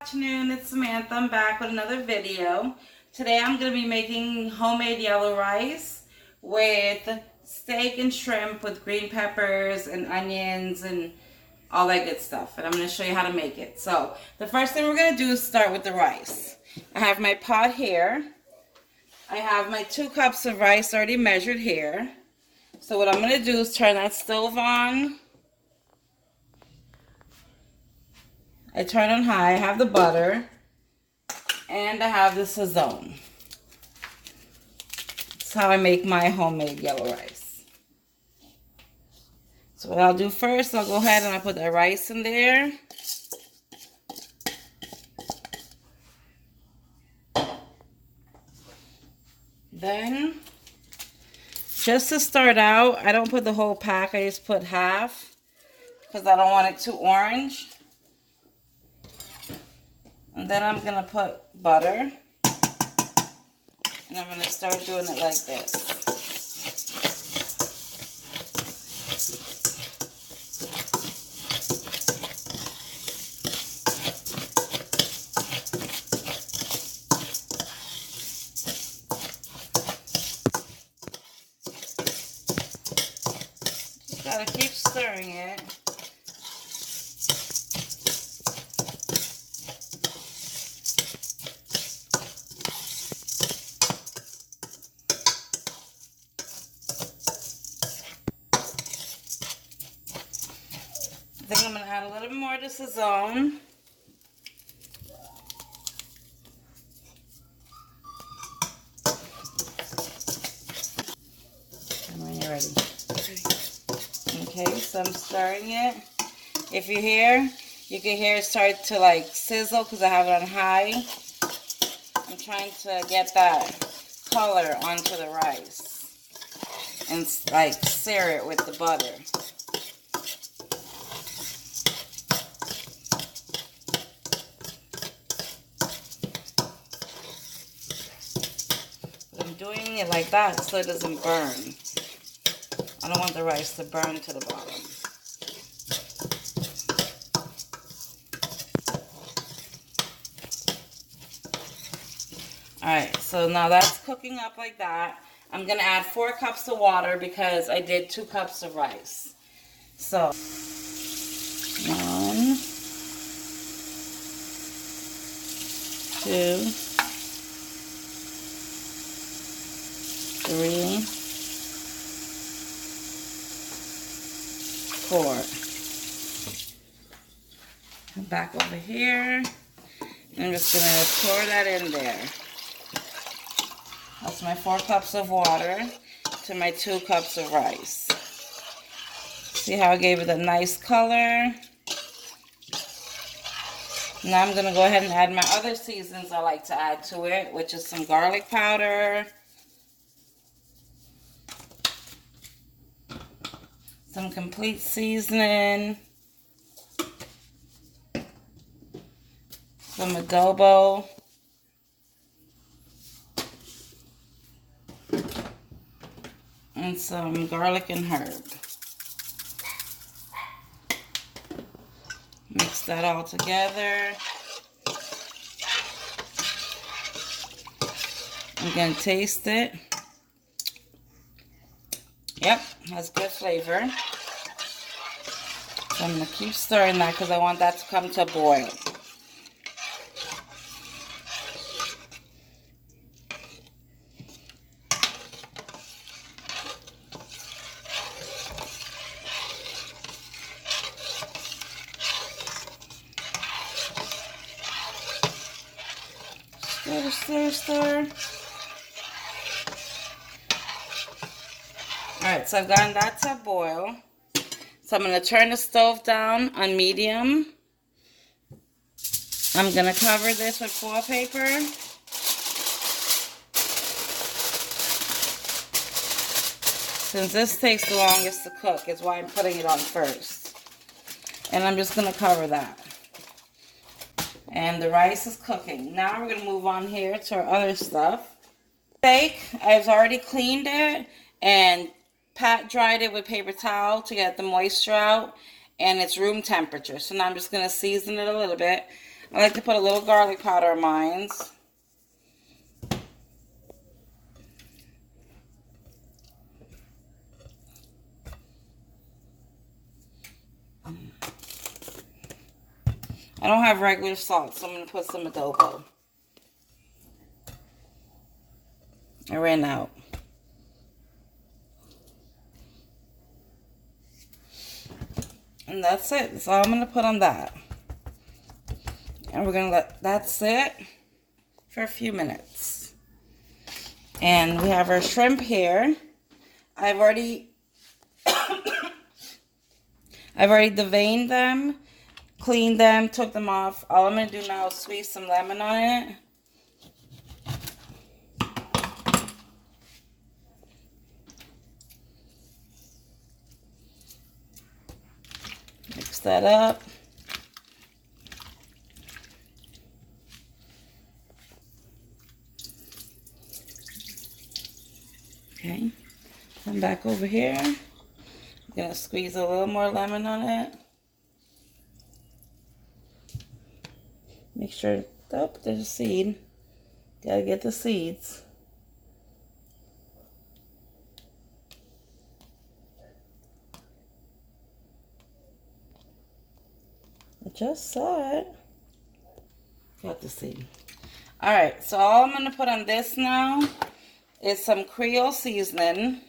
Afternoon, it's Samantha. I'm back with another video. Today I'm going to be making homemade yellow rice with steak and shrimp with green peppers and onions and all that good stuff. And I'm going to show you how to make it. So the first thing we're going to do is start with the rice. I have my pot here. I have my 2 cups of rice already measured here. So what I'm going to do is turn that stove on. I turn on high. I have the butter. And I have the sazon. That's how I make my homemade yellow rice. So what I'll do first, I'll go ahead and I'll put the rice in there. Then, just to start out, I don't put the whole pack. I just put half because I don't want it too orange. And then I'm going to put butter. And I'm going to start doing it like this. Just got to keep stirring it. I think I'm going to add a little bit more to sazon. And when you're ready. Okay, so I'm stirring it. If you can hear it start to like sizzle because I have it on high. I'm trying to get that color onto the rice and like sear it with the butter. I'm doing it like that so it doesn't burn. I don't want the rice to burn to the bottom. Alright, so now that's cooking up like that. I'm going to add 4 cups of water because I did 2 cups of rice. So, 1, 2, 3, 4. And back over here. I'm just going to pour that in there. That's my 4 cups of water to my 2 cups of rice. See how I gave it a nice color? Now I'm going to go ahead and add my other seasonings I like to add to it, which is some garlic powder, some complete seasoning, some adobo, and some garlic and herb. Mix that all together. I'm going to taste it. Yep, has good flavor. So I'm going to keep stirring that because I want that to come to a boil. Stir, stir, stir. Alright, so I've gotten that to a boil. So I'm going to turn the stove down on medium. I'm going to cover this with foil paper. Since this takes the longest to cook, is why I'm putting it on first. And I'm just going to cover that. And the rice is cooking. Now we're going to move on here to our other stuff. Steak, I've already cleaned it and pat dried it with paper towel to get the moisture out. And it's room temperature. So now I'm just going to season it a little bit. I like to put a little garlic powder in mine. I don't have regular salt, so I'm going to put some adobo. I ran out. And that's it. That's all I'm going to put on that. And we're going to let that sit for a few minutes. And we have our shrimp here. I've already deveined them, cleaned them, took them off. All I'm going to do now is squeeze some lemon on it. Mix that up. Okay, come back over here. I'm going to squeeze a little more lemon on it. Make sure, oh, there's a seed. Gotta get the seeds. I just saw it. Got the seed. Alright, so all I'm going to put on this now is some Creole seasoning.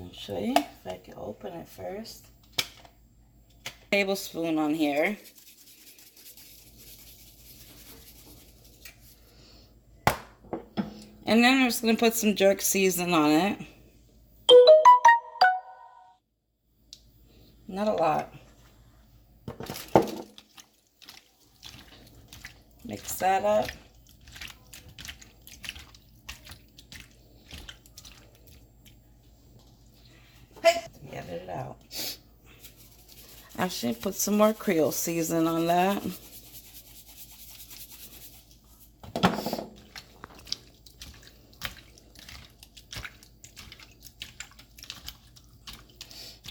I'll show you if I can open it first. Tablespoon on here. And then I'm just going to put some jerk seasoning on it. Not a lot. Mix that up. Hey, get it out. Actually, put some more Creole seasoning on that.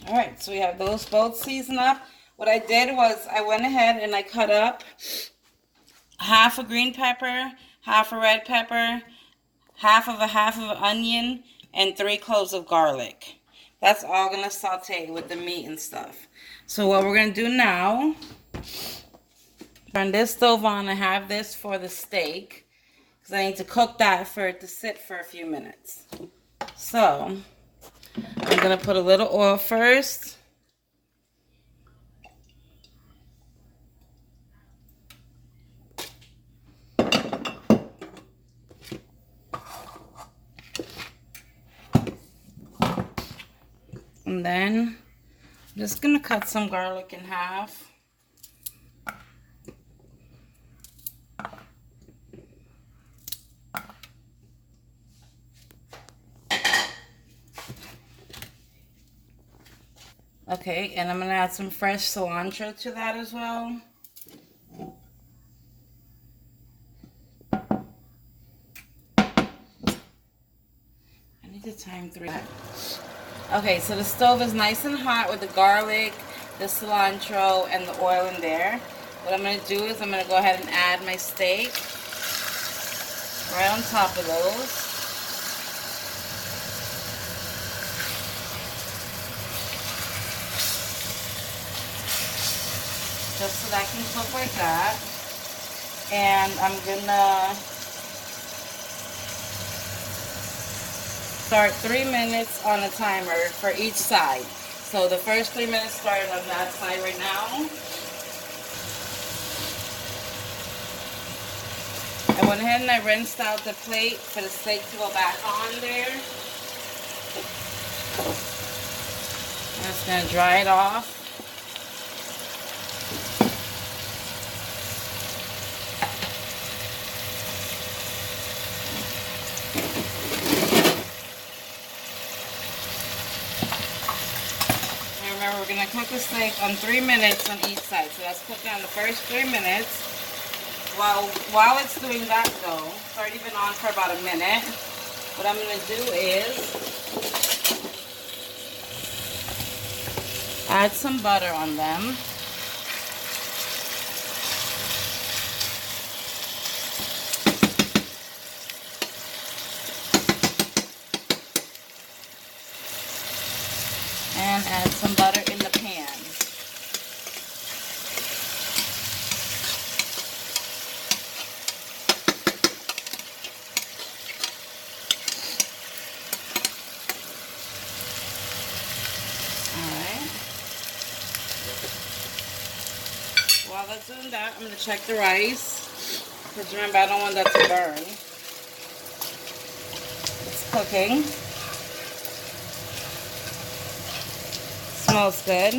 Alright, so we have those both seasoned up. What I did was I went ahead and I cut up half a green pepper, half a red pepper, half of an onion, and 3 cloves of garlic. That's all going to saute with the meat and stuff. So what we're going to do now, turn this stove on and have this for the steak, because I need to cook that for it to sit for a few minutes. So I'm going to put a little oil first. And then I'm just going to cut some garlic in half. Okay, and I'm going to add some fresh cilantro to that as well. I need to time 3. Okay, so the stove is nice and hot with the garlic, the cilantro, and the oil in there. What I'm going to do is I'm going to go ahead and add my steak right on top of those. Just so that can cook like that. And I'm going to start 3 minutes on a timer for each side. So the first 3 minutes started on that side right now. I went ahead and I rinsed out the plate for the steak to go back on there. I'm just going to dry it off. Remember, we're going to cook the steak on 3 minutes on each side. So that's cooking on the first 3 minutes. While it's doing that though, it's already been on for about a minute. What I'm going to do is Add some butter on them. And add some butter in the pan. Alright. While that's doing that, I'm going to check the rice. Because remember, I don't want that to burn. It's cooking. Smells good.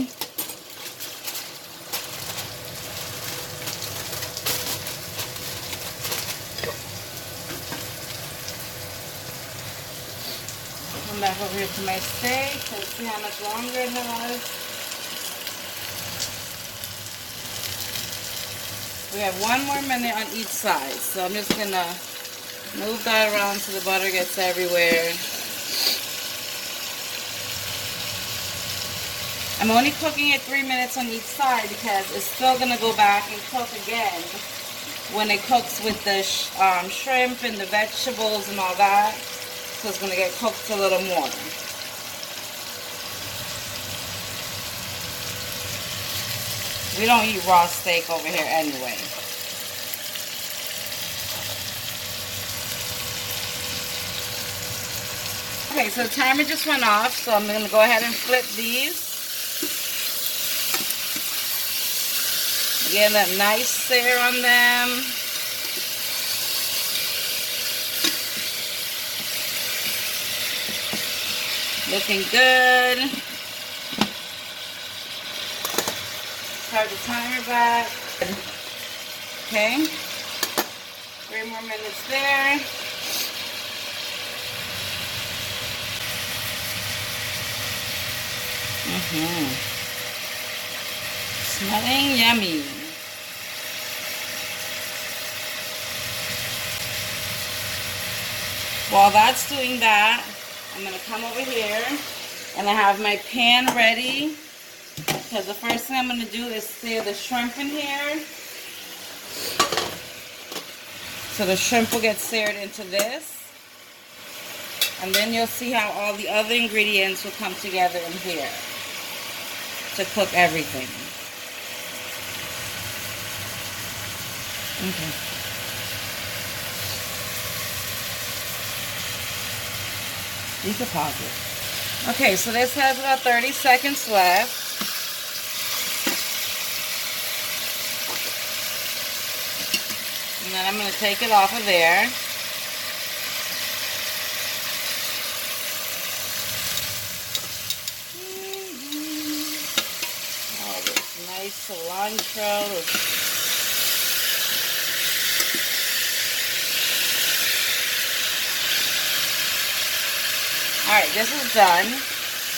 Come back over here to my steak. Let's see how much longer it has. We have 1 more minute on each side, so I'm just gonna move that around so the butter gets everywhere. I'm only cooking it 3 minutes on each side because it's still going to go back and cook again when it cooks with the shrimp and the vegetables and all that. So it's going to get cooked a little more. We don't eat raw steak over here anyway. Okay, so the timer just went off, so I'm going to go ahead and flip these. Get that nice sear on them. Looking good. Start the timer back. Okay. 3 more minutes there. Smelling yummy. While that's doing that, I'm going to come over here and I have my pan ready because the first thing I'm going to do is sear the shrimp in here. So the shrimp will get seared into this. And then you'll see how all the other ingredients will come together in here to cook everything. Okay. You can pause it. Okay, so this has about 30 seconds left. And then I'm going to take it off of there. Oh, this nice cilantro. Alright, this is done.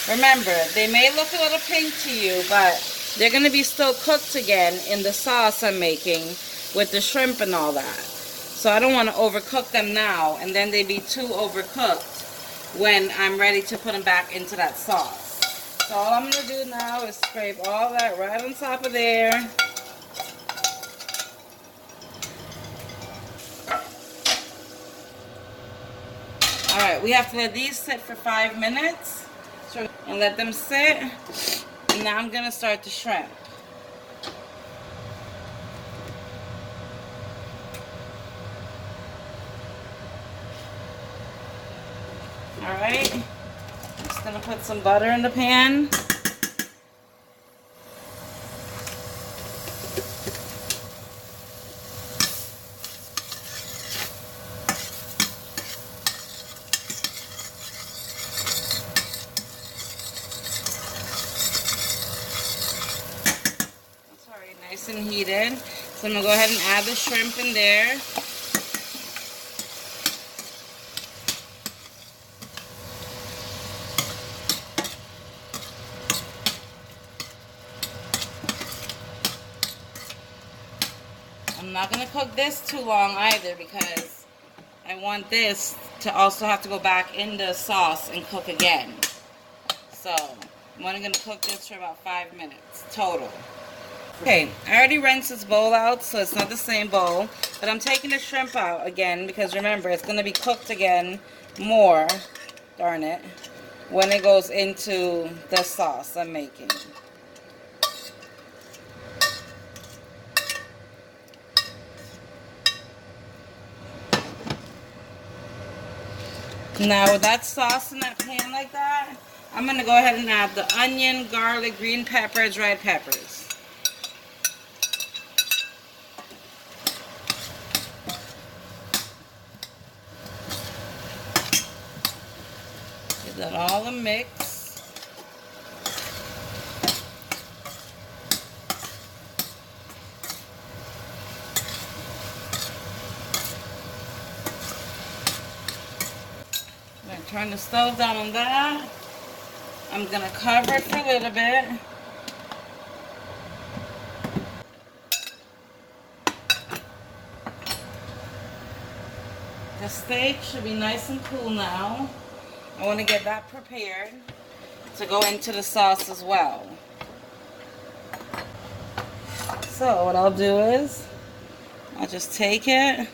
Remember, they may look a little pink to you, but they're going to be still cooked again in the sauce I'm making with the shrimp and all that. So I don't want to overcook them now, and then they be too overcooked when I'm ready to put them back into that sauce. So all I'm going to do now is scrape all that right on top of there. Alright, we have to let these sit for 5 minutes and let them sit. And now I'm going to start the shrimp. Alright, I'm just going to put some butter in the pan. Nice and heated. So I'm going to go ahead and add the shrimp in there. I'm not going to cook this too long either because I want this to also have to go back in the sauce and cook again. So I'm only going to cook this for about 5 minutes total. Okay, I already rinsed this bowl out, so it's not the same bowl. But I'm taking the shrimp out again because remember, it's going to be cooked again more, darn it, when it goes into the sauce I'm making. Now with that sauce in that pan like that, I'm going to go ahead and add the onion, garlic, green peppers, red peppers. Give that all a mix. I'm going to turn the stove down on that. I'm going to cover it for a little bit. The steak should be nice and cool now. I want to get that prepared to go into the sauce as well. So what I'll do is I'll just take it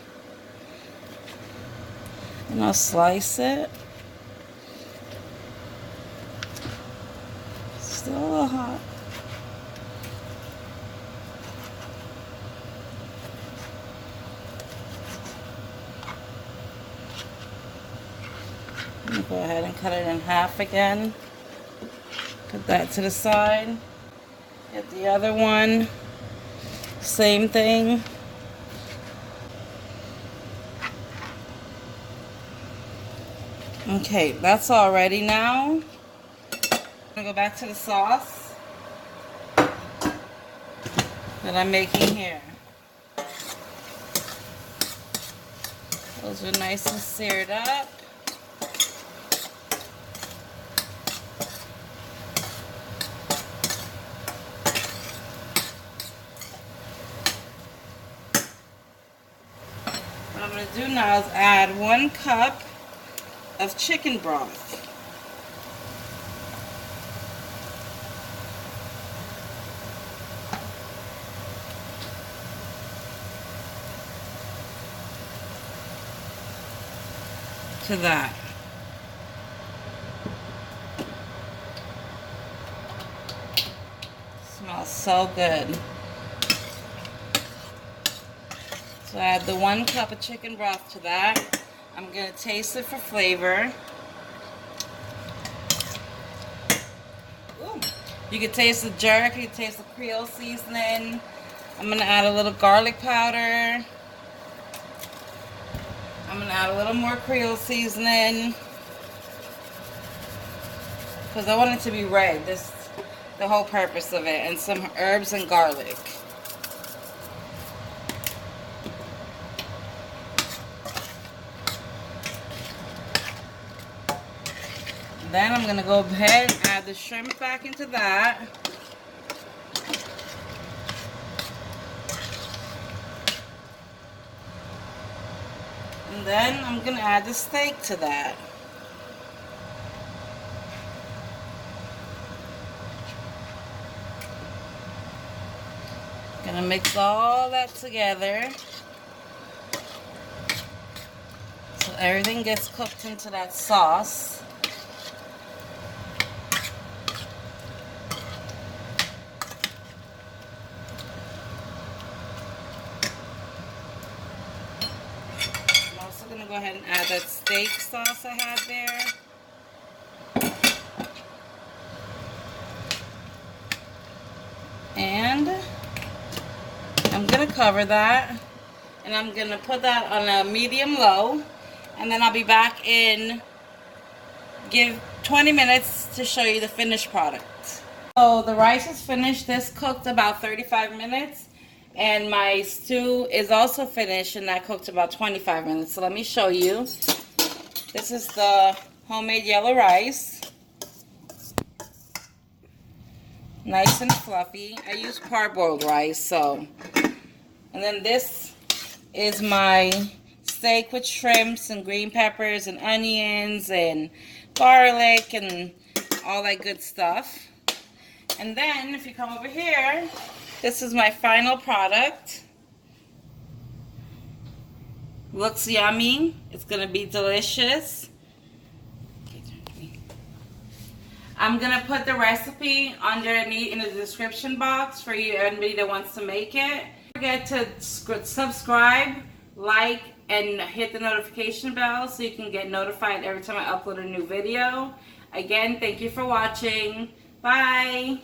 and I'll slice it. Still a little hot. Go ahead and cut it in half again. Put that to the side. Get the other one. Same thing. Okay, that's all ready now. I'm gonna go back to the sauce that I'm making here. Those are nice and seared up. What I'm going to do now is add 1 cup of chicken broth. To that. Smells so good. So add the 1 cup of chicken broth to that. I'm going to taste it for flavor. Ooh. You can taste the jerk, you can taste the Creole seasoning. I'm going to add a little garlic powder. I'm going to add a little more Creole seasoning because I want it to be red. This the whole purpose of it. And some herbs and garlic. Then I'm going to go ahead and add the shrimp back into that. And then I'm going to add the steak to that. Going to mix all that together so everything gets cooked into that sauce. I'm going to go ahead and add that steak sauce I had there. And I'm going to cover that. And I'm going to put that on a medium-low. And then I'll be back in, give 20 minutes to show you the finished product. So the rice is finished. This cooked about 35 minutes. And my stew is also finished, and that cooked about 25 minutes. So let me show you. This is the homemade yellow rice. Nice and fluffy. I use parboiled rice, so. And then this is my steak with shrimps and green peppers and onions and garlic and all that good stuff. And then if you come over here, this is my final product. Looks yummy. It's gonna be delicious. I'm gonna put the recipe underneath in the description box for you, anybody that wants to make it. Don't forget to subscribe, like, and hit the notification bell so you can get notified every time I upload a new video. Again, thank you for watching. Bye.